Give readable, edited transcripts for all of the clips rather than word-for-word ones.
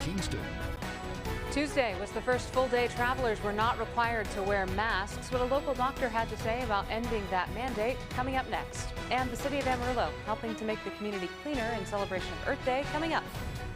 Kingston. Tuesday was the first full day travelers were not required to wear masks. What a local doctor had to say about ending that mandate coming up next. And the city of Amarillo helping to make the community cleaner in celebration of Earth Day coming up.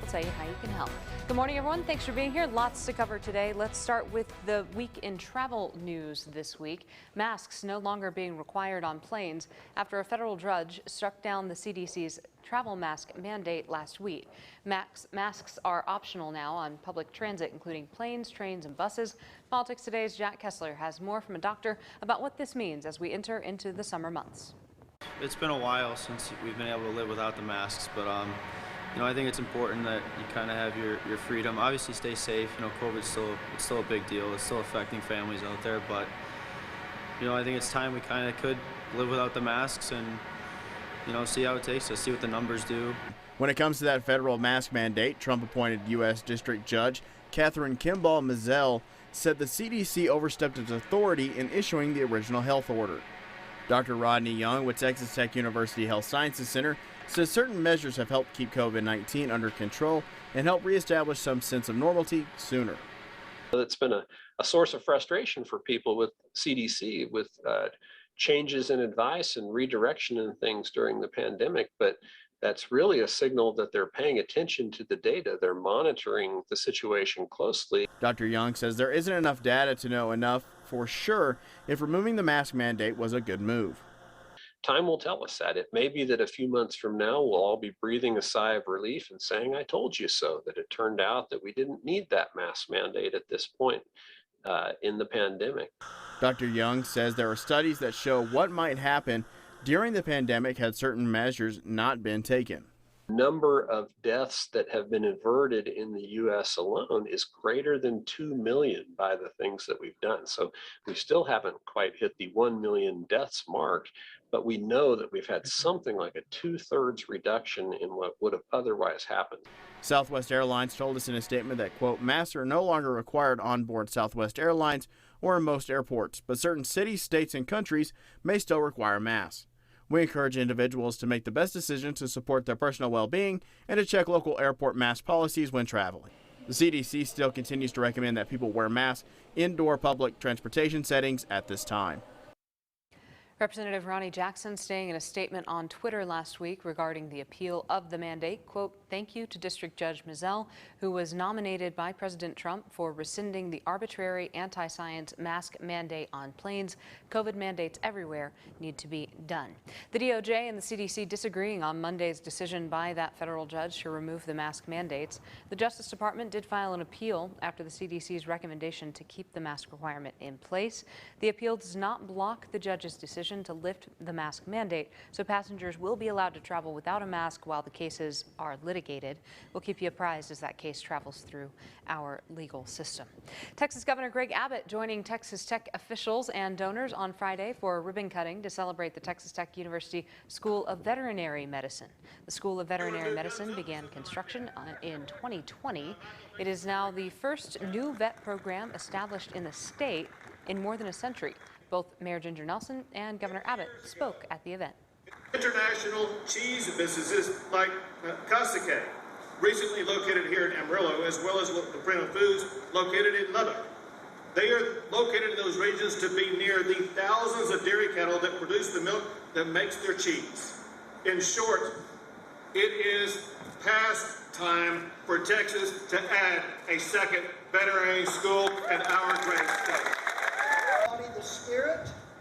We'll tell you how you can help. Good morning, everyone. Thanks for being here. Lots to cover today. Let's start with the week in travel news this week. Masks no longer being required on planes after a federal judge struck down the CDC's travel mask mandate last week. Masks are optional now on public transit, including planes, trains, and buses. Politics Today's Jack Kessler has more from a doctor about what this means as we enter into the summer months. It's been a while since we've been able to live without the masks, but I think it's important that you kind of have your freedom. Obviously, stay safe. COVID's still a big deal. It's still affecting families out there, but I think it's time we kind of could live without the masks and see how it takes us, see what the numbers do. When it comes to that federal mask mandate, Trump-appointed U.S. District Judge Catherine Kimball Mizell said the CDC overstepped its authority in issuing the original health order. Dr. Rodney Young with Texas Tech University Health Sciences Center says certain measures have helped keep COVID-19 under control and help reestablish some sense of normalcy sooner. It's been a source of frustration for people with CDC, with changes in advice and redirection and things during the pandemic, but that's really a signal that they're paying attention to the data. They're monitoring the situation closely. Dr. Young says there isn't enough data to know enough for sure if removing the mask mandate was a good move. Time will tell us that. It may be that a few months from now, we'll all be breathing a sigh of relief and saying, I told you so, that it turned out that we didn't need that mask mandate at this point in the pandemic. Dr. Young says there are studies that show what might happen during the pandemic had certain measures not been taken. Number of deaths that have been averted in the U.S. alone is greater than 2 million by the things that we've done. So we still haven't quite hit the 1 million deaths mark, but we know that we've had something like a 2/3 reduction in what would have otherwise happened. Southwest Airlines told us in a statement that, quote, masks are no longer required on board Southwest Airlines or in most airports, but certain cities, states, and countries may still require masks. We encourage individuals to make the best decision to support their personal well-being and to check local airport mask policies when traveling. The CDC still continues to recommend that people wear masks indoor public transportation settings at this time. Representative Ronnie Jackson saying in a statement on Twitter last week regarding the appeal of the mandate, quote, thank you to District Judge Mizell, who was nominated by President Trump for rescinding the arbitrary anti-science mask mandate on planes. COVID mandates everywhere need to be done. The DOJ and the CDC disagreeing on Monday's decision by that federal judge to remove the mask mandates. The Justice Department did file an appeal after the CDC's recommendation to keep the mask requirement in place. The appeal does not block the judge's decision to lift the mask mandate, so passengers will be allowed to travel without a mask while the cases are litigated. We'll keep you apprised as that case travels through our legal system. Texas Governor Greg Abbott joining Texas Tech officials and donors on Friday for a ribbon cutting to celebrate the Texas Tech University School of Veterinary Medicine. The School of Veterinary Medicine began construction in 2020. It is now the first new vet program established in the state in more than a century. Both Mayor Ginger Nelson and Governor Abbott spoke at the event. International cheese businesses like Costco, recently located here in Amarillo, as well as Primo Foods, located in Lubbock. They are located in those regions to be near the thousands of dairy cattle that produce the milk that makes their cheese. In short, it is past time for Texas to add a second veterinary school in our great state.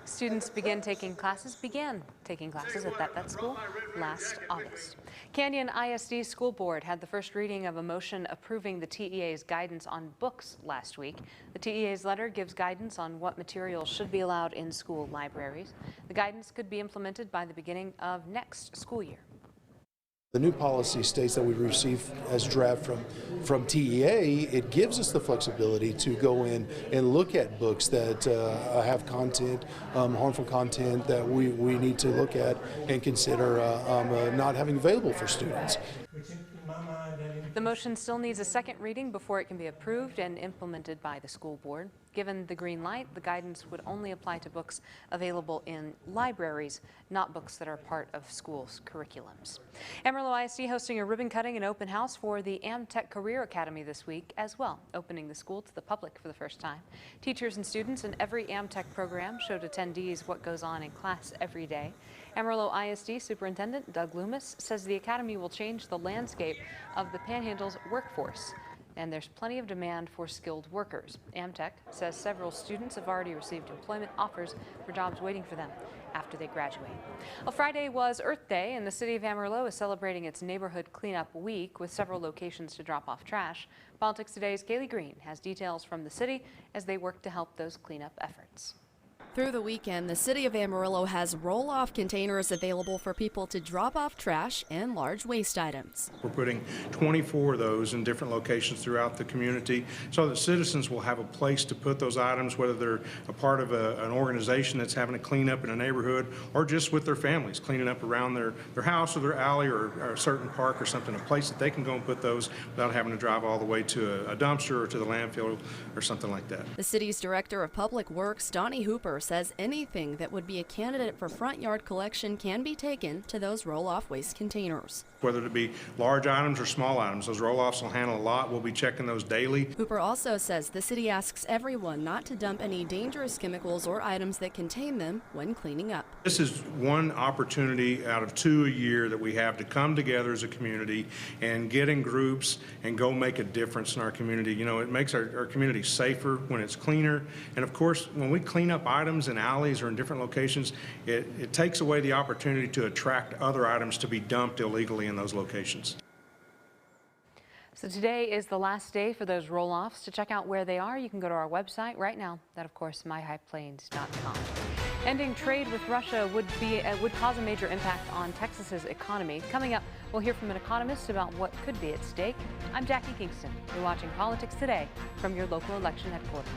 Students began taking classes at that vet school last August. Canyon ISD School Board had the first reading of a motion approving the TEA's guidance on books last week. The TEA's letter gives guidance on what materials should be allowed in school libraries. The guidance could be implemented by the beginning of next school year. The new policy states that we receive as draft from TEA. It gives us the flexibility to go in and look at books that have content, harmful content that we need to look at and consider not having available for students. The motion still needs a second reading before it can be approved and implemented by the school board. Given the green light, the guidance would only apply to books available in libraries, not books that are part of schools' curriculums. Amarillo ISD hosting a ribbon cutting and open house for the Amtech Career Academy this week as well, opening the school to the public for the first time. Teachers and students in every Amtech program showed attendees what goes on in class every day. Amarillo ISD Superintendent Doug Loomis says the academy will change the landscape of the Panhandle's workforce, and there's plenty of demand for skilled workers. Amtech says several students have already received employment offers for jobs waiting for them after they graduate. Well, Friday was Earth Day, and the city of Amarillo is celebrating its neighborhood cleanup week with several locations to drop off trash. Politics Today's Kaylee Green has details from the city as they work to help those cleanup efforts. Through the weekend, the city of Amarillo has roll-off containers available for people to drop off trash and large waste items. We're putting 24 of those in different locations throughout the community so that citizens will have a place to put those items, whether they're a part of an organization that's having a cleanup in a neighborhood or just with their families, cleaning up around their house or their alley or a certain park or something, a place that they can go and put those without having to drive all the way to a dumpster or to the landfill or something like that. The city's Director of Public Works, Donnie Hooper, says anything that would be a candidate for front yard collection can be taken to those roll-off waste containers. Whether it be large items or small items, those roll-offs will handle a lot. We'll be checking those daily. Hooper also says the city asks everyone not to dump any dangerous chemicals or items that contain them when cleaning up. This is one opportunity out of 2 a year that we have to come together as a community and get in groups and go make a difference in our community. You know, it makes our community safer when it's cleaner. And of course, when we clean up items in alleys or in different locations, it takes away the opportunity to attract other items to be dumped illegally in those locations. So today is the last day for those roll-offs. To check out where they are, you can go to our website right now. That, of course, myhighplains.com. Ending trade with Russia would cause a major impact on Texas's economy. Coming up, we'll hear from an economist about what could be at stake. I'm Jackie Kingston. You're watching Politics Today from your local election headquarters.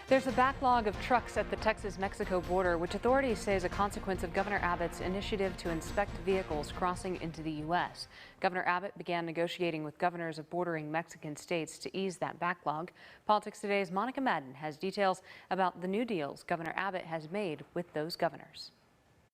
There's a backlog of trucks at the Texas-Mexico border, which authorities say is a consequence of Governor Abbott's initiative to inspect vehicles crossing into the U.S. Governor Abbott began negotiating with governors of bordering Mexican states to ease that backlog. Politics Today's Monica Madden has details about the new deals Governor Abbott has made with those governors.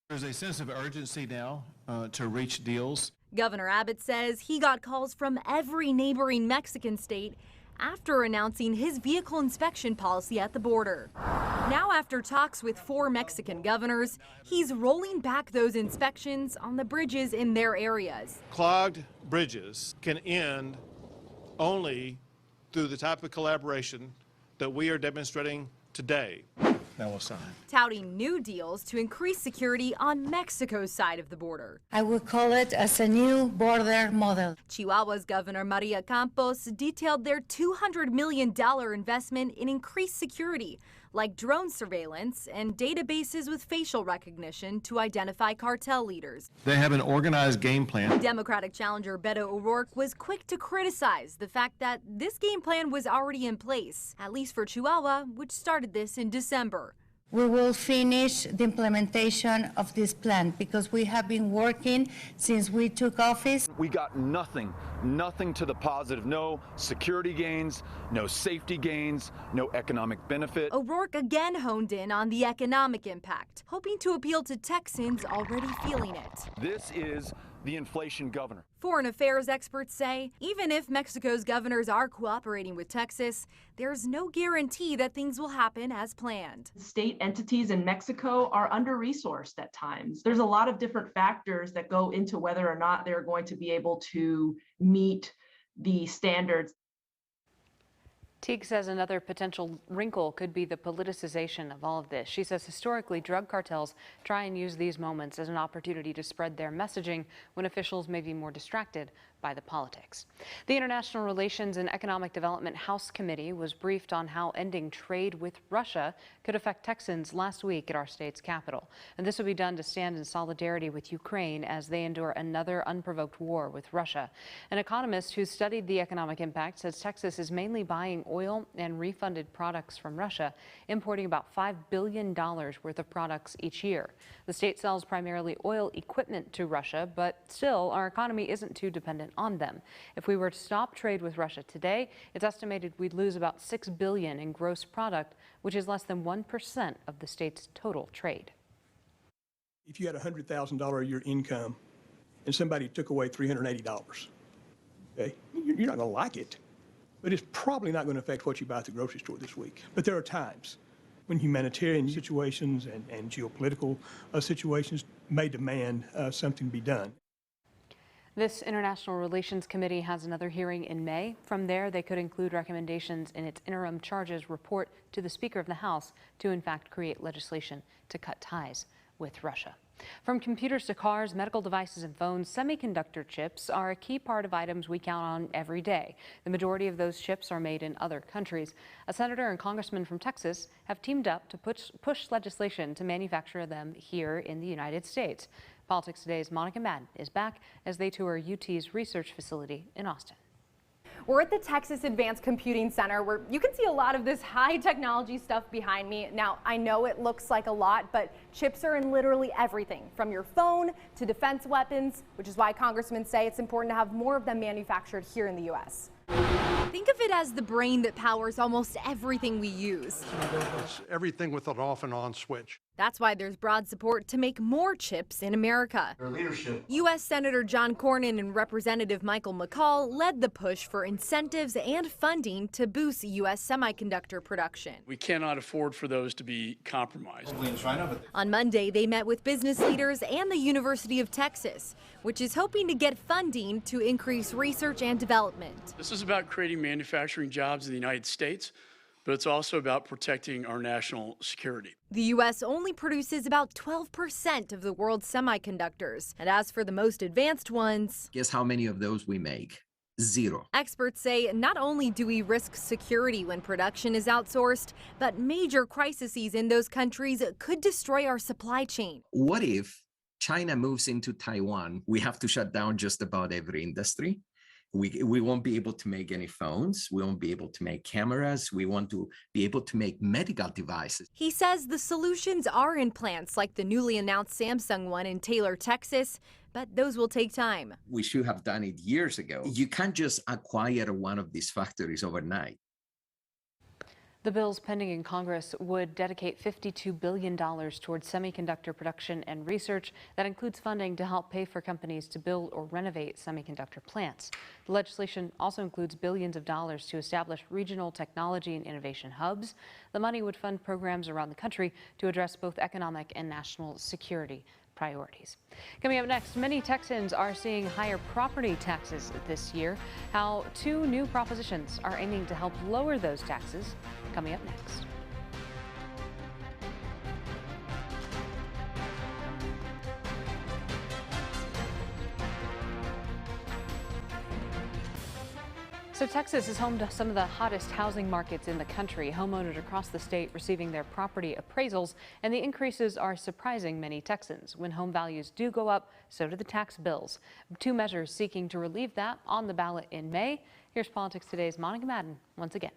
There's a sense of urgency now to reach deals. Governor Abbott says he got calls from every neighboring Mexican state after announcing his vehicle inspection policy at the border. Now, after talks with 4 Mexican governors, he's rolling back those inspections on the bridges in their areas. Clogged bridges can end only through the type of collaboration that we are demonstrating today. Now we'll sign. Touting new deals to increase security on Mexico's side of the border. I would call it as a new border model. Chihuahua's Governor Maria Campos detailed their $200 million investment in increased security, like drone surveillance and databases with facial recognition to identify cartel leaders. They have an organized game plan. Democratic challenger Beto O'Rourke was quick to criticize the fact that this game plan was already in place, at least for Chihuahua, which started this in December. We will finish the implementation of this plan because we have been working since we took office. We got nothing nothing to the positive. No security gains, no safety gains, no economic benefit. O'Rourke again honed in on the economic impact, hoping to appeal to Texans already feeling it. This is the inflation governor. Foreign affairs experts say even if Mexico's governors are cooperating with Texas, there's no guarantee that things will happen as planned. State entities in Mexico are under-resourced at times. There's a lot of different factors that go into whether or not they're going to be able to meet the standards. Teague says another potential wrinkle could be the politicization of all of this. She says historically, drug cartels try and use these moments as an opportunity to spread their messaging when officials may be more distracted by the politics. The International Relations and Economic Development House Committee was briefed on how ending trade with Russia could affect Texans last week at our state's capital. And this will be done to stand in solidarity with Ukraine as they endure another unprovoked war with Russia. An economist who studied the economic impact says Texas is mainly buying oil and refunded products from Russia, importing about $5 billion worth of products each year. The state sells primarily oil equipment to Russia, but still our economy isn't too dependent on them. If we were to stop trade with Russia today, it's estimated we'd lose about $6 billion in gross product, which is less than 1% of the state's total trade. If you had a $100,000 a year income and somebody took away $380, okay, you're not going to like it, but it's probably not going to affect what you buy at the grocery store this week. But there are times when humanitarian situations and geopolitical situations may demand something be done. This International Relations Committee has another hearing in May. From there, they could include recommendations in its interim charges report to the Speaker of the House to, in fact, create legislation to cut ties with Russia. From computers to cars, medical devices and phones, semiconductor chips are a key part of items we count on every day. The majority of those chips are made in other countries. A senator and congressman from Texas have teamed up to push legislation to manufacture them here in the United States. Politics Today's Monica Madden is back as they tour UT's research facility in Austin. We're at the Texas Advanced Computing Center where you can see a lot of this high technology stuff behind me. Now, I know it looks like a lot, but chips are in literally everything from your phone to defense weapons, which is why congressmen say it's important to have more of them manufactured here in the U.S. Think of it as the brain that powers almost everything we use. It's everything with an off and on switch. That's why there's broad support to make more chips in America. Their leadership. U.S. Senator John Cornyn and Representative Michael McCall led the push for incentives and funding to boost U.S. semiconductor production. We cannot afford for those to be compromised. On Monday, they met with business leaders and the University of Texas, which is hoping to get funding to increase research and development. This is about creating manufacturing jobs in the United States, but it's also about protecting our national security. The U.S. only produces about 12% of the world's semiconductors. And as for the most advanced ones, guess how many of those we make? Zero. Experts say not only do we risk security when production is outsourced, but major crises in those countries could destroy our supply chain. What if China moves into Taiwan? We have to shut down just about every industry. We won't be able to make any phones. We won't be able to make cameras. We want to be able to make medical devices. He says the solutions are in plants like the newly announced Samsung one in Taylor, Texas, but those will take time. We should have done it years ago. You can't just acquire one of these factories overnight. The bills pending in Congress would dedicate $52 billion towards semiconductor production and research. That includes funding to help pay for companies to build or renovate semiconductor plants. The legislation also includes billions of dollars to establish regional technology and innovation hubs. The money would fund programs around the country to address both economic and national security priorities. Coming up next, many Texans are seeing higher property taxes this year. How two new propositions are aiming to help lower those taxes. Coming up next. So Texas is home to some of the hottest housing markets in the country. Homeowners across the state receiving their property appraisals, and the increases are surprising many Texans. When home values do go up, so do the tax bills. Two measures seeking to relieve that on the ballot in May. Here's Politics Today's Monica Madden once again.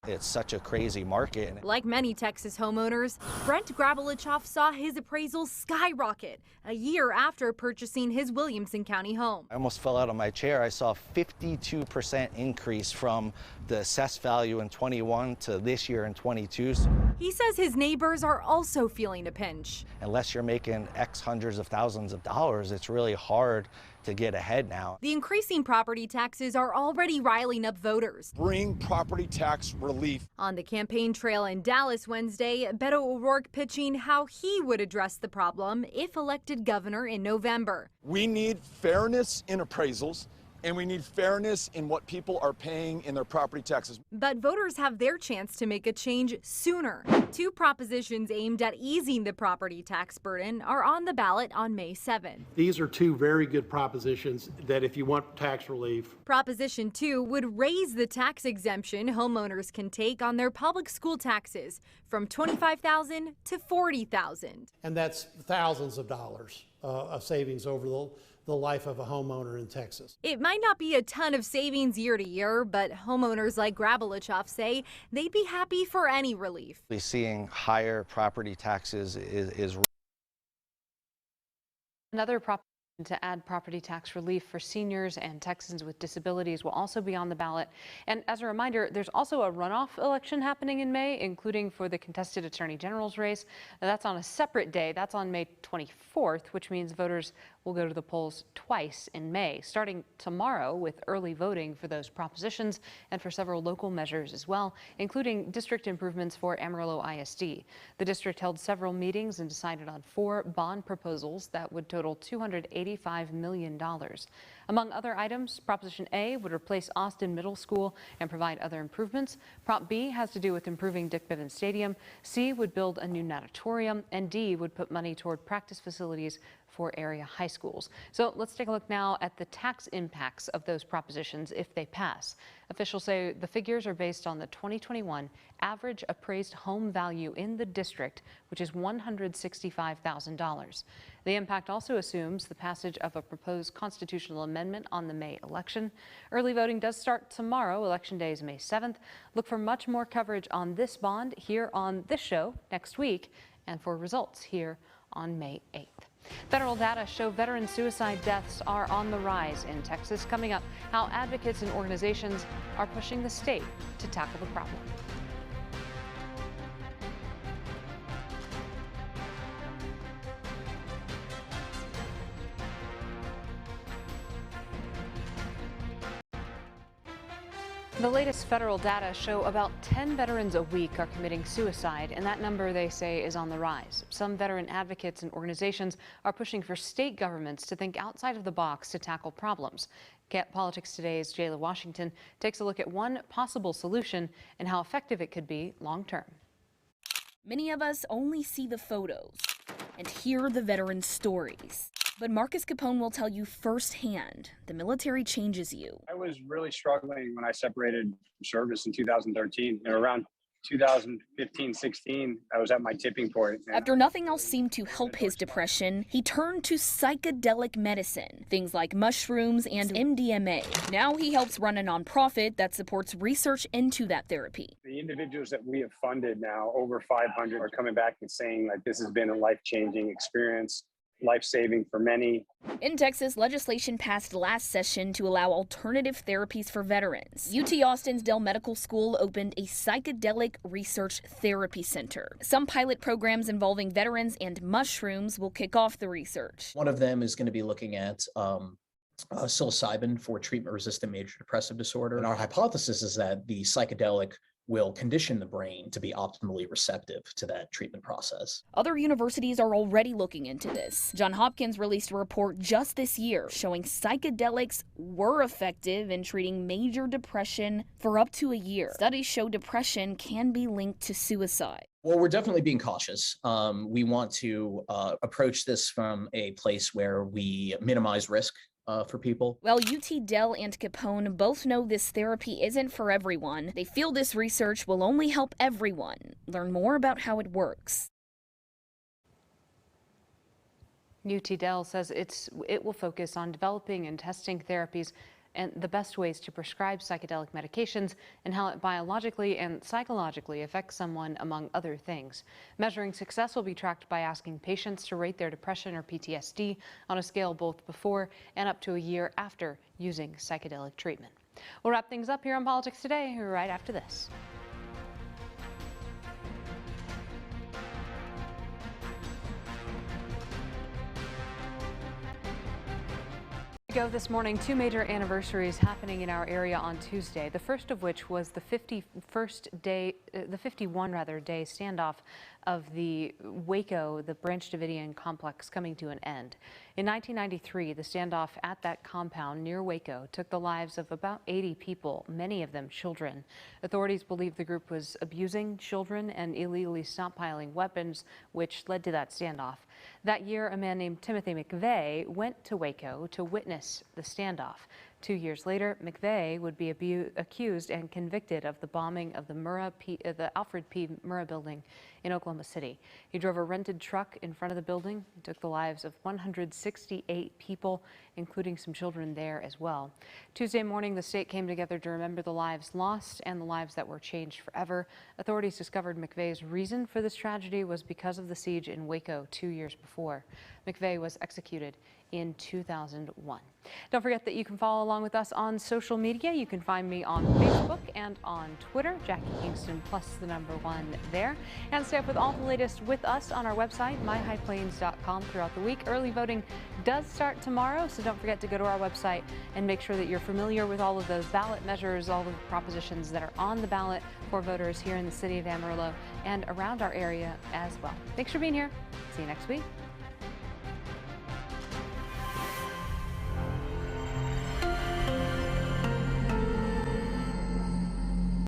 It's such a crazy market. Like many Texas homeowners, Brent Grabolichoff saw his appraisal skyrocket a year after purchasing his Williamson County home. I almost fell out of my chair. I saw a 52% increase from the assessed value in 21 to this year in 22. He says his neighbors are also feeling a pinch. Unless you're making X hundreds of thousands of dollars, it's really hard to get ahead now. The increasing property taxes are already riling up voters. Bring property tax relief. On the campaign trail in Dallas Wednesday, Beto O'Rourke pitching how he would address the problem if elected governor in November. We need fairness in appraisals, and we need fairness in what people are paying in their property taxes. But voters have their chance to make a change sooner. 2 propositions aimed at easing the property tax burden are on the ballot on May 7th. These are 2 very good propositions that if you want tax relief. Proposition 2 would raise the tax exemption homeowners can take on their public school taxes from $25,000 to $40,000. And that's thousands of dollars of savings over the life of a homeowner in Texas. It might not be a ton of savings year to year, but homeowners like Grabolichoff say they'd be happy for any relief. Seeing higher property taxes is Another proposition to add property tax relief for seniors and Texans with disabilities will also be on the ballot. And as a reminder, there's also a runoff election happening in May, including for the contested Attorney General's race. Now, that's on a separate day. That's on May 24th, which means voters will go to the polls twice in May, starting tomorrow with early voting for those propositions and for several local measures as well, including district improvements for Amarillo ISD. The district held several meetings and decided on 4 bond proposals that would total $285 million. Among other items, Proposition A would replace Austin Middle School and provide other improvements. Prop B has to do with improving Dick Bivens Stadium. C would build a new natatorium, and D would put money toward practice facilities for area high schools. So let's take a look now at the tax impacts of those propositions if they pass. Officials say the figures are based on the 2021 average appraised home value in the district, which is $165,000. The impact also assumes the passage of a proposed constitutional amendment on the May election. Early voting does start tomorrow. Election day is May 7th. Look for much more coverage on this bond here on this show next week, and for results here on May 8th. Federal data show veteran suicide deaths are on the rise in Texas. Coming up, how advocates and organizations are pushing the state to tackle the problem. The latest federal data show about 10 veterans a week are committing suicide, and that number, they say, is on the rise. Some veteran advocates and organizations are pushing for state governments to think outside of the box to tackle problems. Politics Today's Jayla Washington takes a look at one possible solution and how effective it could be long term. Many of us only see the photos and hear the veterans' stories. But Marcus Capone will tell you firsthand, the military changes you. I was really struggling when I separated from service in 2013. And around 2015-16, I was at my tipping point. After nothing else seemed to help his depression, he turned to psychedelic medicine, things like mushrooms and MDMA. Now he helps run a nonprofit that supports research into that therapy. The individuals that we have funded now, over 500, are coming back and saying like this has been a life-changing experience. Life-saving for many. In Texas, legislation passed last session to allow alternative therapies for veterans. UT Austin's Dell Medical School opened a psychedelic research therapy center. Some pilot programs involving veterans and mushrooms will kick off the research. One of them is going to be looking at psilocybin for treatment-resistant major depressive disorder. And our hypothesis is that the psychedelic will condition the brain to be optimally receptive to that treatment process. Other universities are already looking into this. Johns Hopkins released a report just this year showing psychedelics were effective in treating major depression for up to a year. Studies show depression can be linked to suicide. Well, we're definitely being cautious. We want to approach this from a place where we minimize risk for people. Well, UT Dell and Capone both know this therapy isn't for everyone. They feel this research will only help everyone. Learn more about how it works. UT Dell says it will focus on developing and testing therapies and the best ways to prescribe psychedelic medications and how it biologically and psychologically affects someone, among other things. Measuring success will be tracked by asking patients to rate their depression or PTSD on a scale both before and up to a year after using psychedelic treatment. We'll wrap things up here on Politics Today right after this. Go this morning, two major anniversaries happening in our area on Tuesday. The first of which was the 51 day standoff of the Waco, the Branch Davidian complex, coming to an end. In 1993, the standoff at that compound near Waco took the lives of about 80 people, many of them children. Authorities believe the group was abusing children and illegally stockpiling weapons, which led to that standoff. That year, a man named Timothy McVeigh went to Waco to witness the standoff. 2 years later, McVeigh would be accused and convicted of the bombing of the Alfred P. Murrah building in Oklahoma City. He drove a rented truck in front of the building and took the lives of 168 people, including some children there as well. Tuesday morning, the state came together to remember the lives lost and the lives that were changed forever. Authorities discovered McVeigh's reason for this tragedy was because of the siege in Waco 2 years before. McVeigh was executed in 2001. Don't forget that you can follow along with us on social media. You can find me on Facebook and on Twitter, Jackie Kingston plus the #1 there. And stay up with all the latest with us on our website, myhighplains.com, throughout the week. Early voting does start tomorrow, so don't forget to go to our website and make sure that you're familiar with all of those ballot measures, all of the propositions that are on the ballot for voters here in the city of Amarillo and around our area as well. Thanks for being here. See you next week.